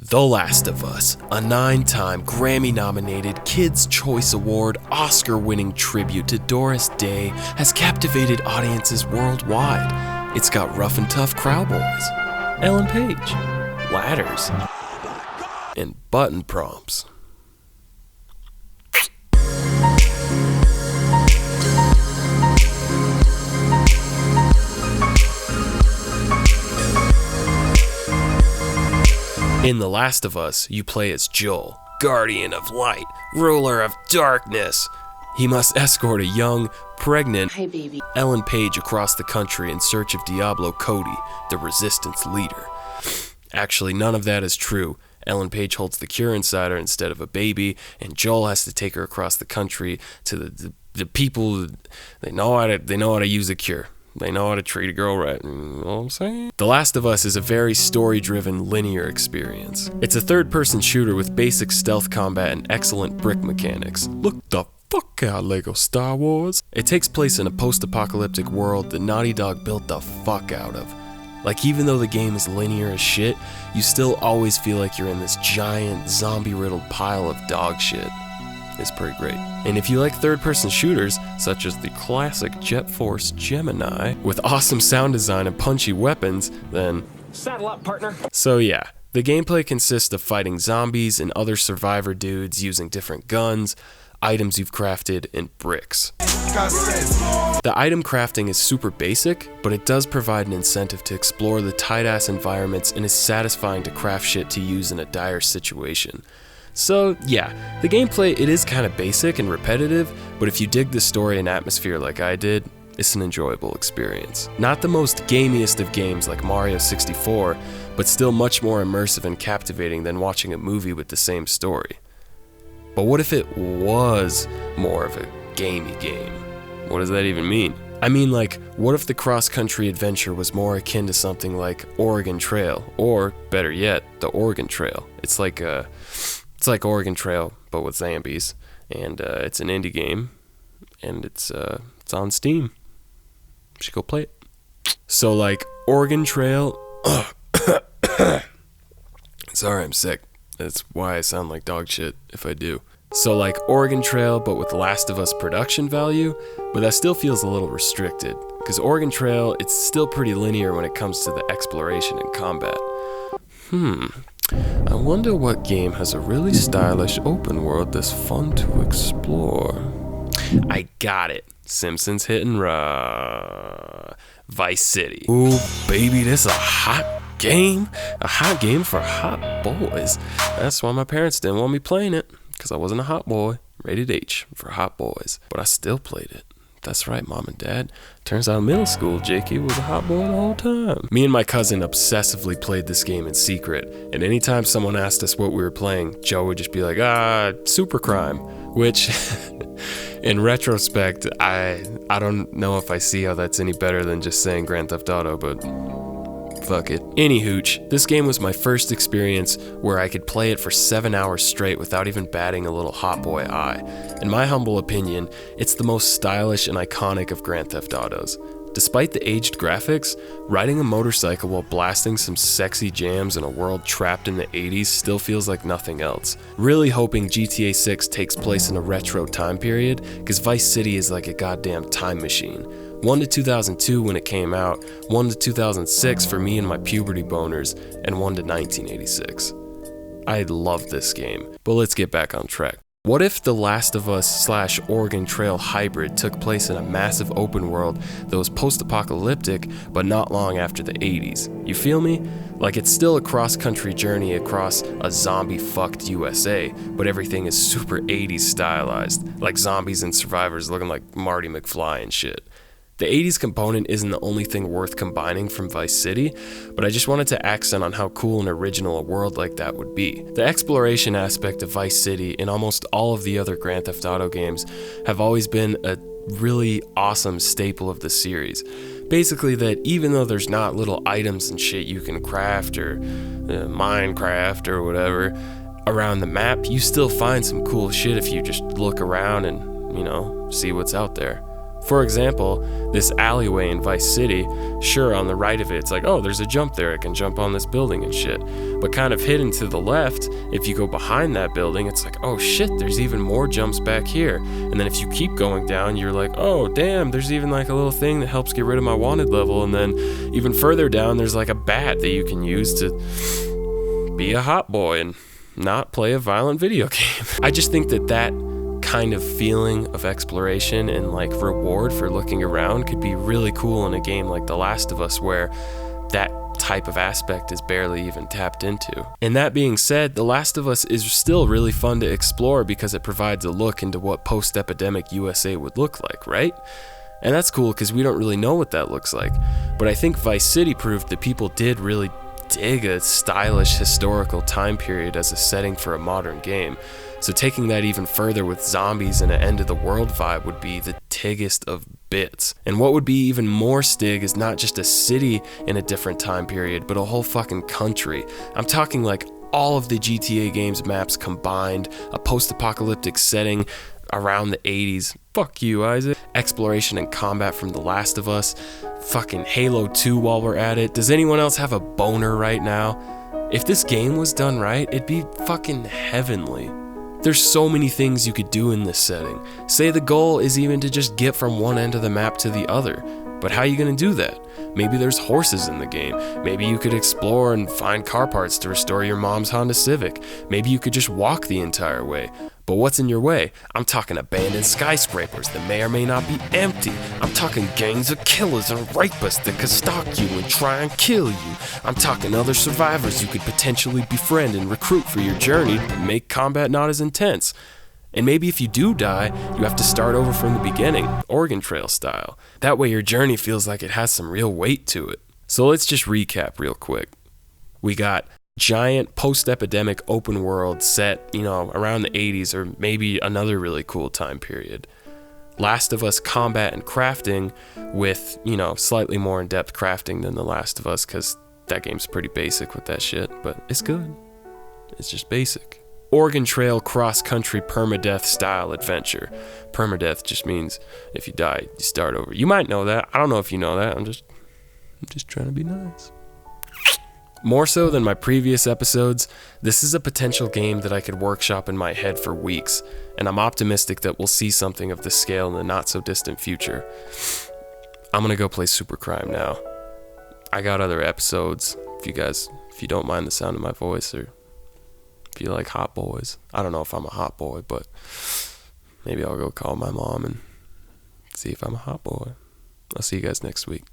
The Last of Us, a 9-time Grammy-nominated Kids' Choice Award Oscar-winning tribute to Doris Day, has captivated audiences worldwide. It's got rough and tough cowboys, Ellen Page, ladders, and button prompts. In The Last of Us, you play as Joel, guardian of light, ruler of darkness. He must escort a young, pregnant Ellen Page across the country in search of Diablo Cody, the Resistance leader. Actually, none of that is true. Ellen Page holds the cure inside her instead of a baby, and Joel has to take her across the country to the people. They know how to use the cure. They know how to treat a girl right, you know what I'm saying? The Last of Us is a very story-driven, linear experience. It's a third-person shooter with basic stealth combat and excellent brick mechanics. Look the fuck out, Lego Star Wars! It takes place in a post-apocalyptic world that Naughty Dog built the fuck out of. Like, even though the game is linear as shit, you still always feel like you're in this giant, zombie-riddled pile of dog shit. It's pretty great. And if you like third-person shooters, such as the classic Jet Force Gemini, with awesome sound design and punchy weapons, then saddle up, partner. So yeah, the gameplay consists of fighting zombies and other survivor dudes using different guns, items you've crafted, and bricks. The item crafting is super basic, but it does provide an incentive to explore the tight-ass environments and is satisfying to craft shit to use in a dire situation. So yeah, the gameplay, it is kind of basic and repetitive, but if you dig the story and atmosphere like I did, it's an enjoyable experience. Not the most gamiest of games like Mario 64, but still much more immersive and captivating than watching a movie with the same story. But what if it was more of a gamey game? What does that even mean? I mean, like, what if the cross-country adventure was more akin to something like Oregon Trail, or better yet, the Oregon Trail? It's like Oregon Trail, but with zombies, and it's an indie game, and it's on Steam. You should go play it. So, like, Oregon Trail. Sorry, I'm sick. That's why I sound like dog shit if I do. So, like, Oregon Trail, but with Last of Us production value, but that still feels a little restricted, because Oregon Trail, it's still pretty linear when it comes to the exploration and combat. I wonder what game has a really stylish open world that's fun to explore. I got it. Simpsons Hit and Run. Vice City. Ooh, baby, this a hot game. A hot game for hot boys. That's why my parents didn't want me playing it, because I wasn't a hot boy. Rated H for hot boys. But I still played it. That's right, Mom and Dad. Turns out in middle school, Jakey was a hot boy the whole time. Me and my cousin obsessively played this game in secret, and anytime someone asked us what we were playing, Joe would just be like, Super Crime, which, in retrospect, I don't know if I see how that's any better than just saying Grand Theft Auto, but fuck it. Any hooch, this game was my first experience where I could play it for 7 hours straight without even batting a little hot boy eye. In my humble opinion, it's the most stylish and iconic of Grand Theft Autos. Despite the aged graphics, riding a motorcycle while blasting some sexy jams in a world trapped in the 80s still feels like nothing else. Really hoping GTA 6 takes place in a retro time period, because Vice City is like a goddamn time machine. 1 to 2002 when it came out, 1 to 2006 for me and my puberty boners, and 1 to 1986. I love this game, but let's get back on track. What if The Last of Us / Oregon Trail hybrid took place in a massive open world that was post-apocalyptic, but not long after the 80s? You feel me? Like, it's still a cross-country journey across a zombie-fucked USA, but everything is super 80s stylized, like zombies and survivors looking like Marty McFly and shit. The 80s component isn't the only thing worth combining from Vice City, but I just wanted to accent on how cool and original a world like that would be. The exploration aspect of Vice City and almost all of the other Grand Theft Auto games have always been a really awesome staple of the series. Basically that even though there's not little items and shit you can craft or Minecraft or whatever around the map, you still find some cool shit if you just look around and, see what's out there. For example, this alleyway in Vice City, sure, on the right of it, it's like, oh, there's a jump there, I can jump on this building and shit. But kind of hidden to the left, if you go behind that building, it's like, oh shit, there's even more jumps back here. And then if you keep going down, you're like, oh damn, there's even like a little thing that helps get rid of my wanted level. And then even further down, there's like a bat that you can use to be a hot boy and not play a violent video game. I just think that kind of feeling of exploration and like reward for looking around could be really cool in a game like The Last of Us, where that type of aspect is barely even tapped into. And that being said, The Last of Us is still really fun to explore because it provides a look into what post-epidemic USA would look like, right? And that's cool because we don't really know what that looks like. But I think Vice City proved that people did really dig a stylish historical time period as a setting for a modern game. So taking that even further with zombies and an end of the world vibe would be the tiggest of bits. And what would be even more stig is not just a city in a different time period, but a whole fucking country. I'm talking like all of the GTA games maps combined, a post-apocalyptic setting around the 80s. Fuck you, Isaac. Exploration and combat from The Last of Us. Fucking Halo 2 while we're at it. Does anyone else have a boner right now? If this game was done right, it'd be fucking heavenly. There's so many things you could do in this setting. Say the goal is even to just get from one end of the map to the other. But how are you going to do that? Maybe there's horses in the game. Maybe you could explore and find car parts to restore your mom's Honda Civic. Maybe you could just walk the entire way. But what's in your way? I'm talking abandoned skyscrapers that may or may not be empty. I'm talking gangs of killers and rapists that could stalk you and try and kill you. I'm talking other survivors you could potentially befriend and recruit for your journey to make combat not as intense. And maybe if you do die, you have to start over from the beginning, Oregon Trail style. That way your journey feels like it has some real weight to it. So let's just recap real quick. We got giant post-epidemic open world set, around the 80s or maybe another really cool time period. Last of Us combat and crafting with, slightly more in-depth crafting than The Last of Us, because that game's pretty basic with that shit, but it's good. It's just basic. Oregon Trail cross-country permadeath style adventure. Permadeath just means if you die, you start over. You might know that. I don't know if you know that. I'm just trying to be nice. More so than my previous episodes, this is a potential game that I could workshop in my head for weeks, and I'm optimistic that we'll see something of this scale in the not-so-distant future. I'm gonna go play Supercrime now. I got other episodes, if you don't mind the sound of my voice, or if you like hot boys. I don't know if I'm a hot boy, but maybe I'll go call my mom and see if I'm a hot boy. I'll see you guys next week.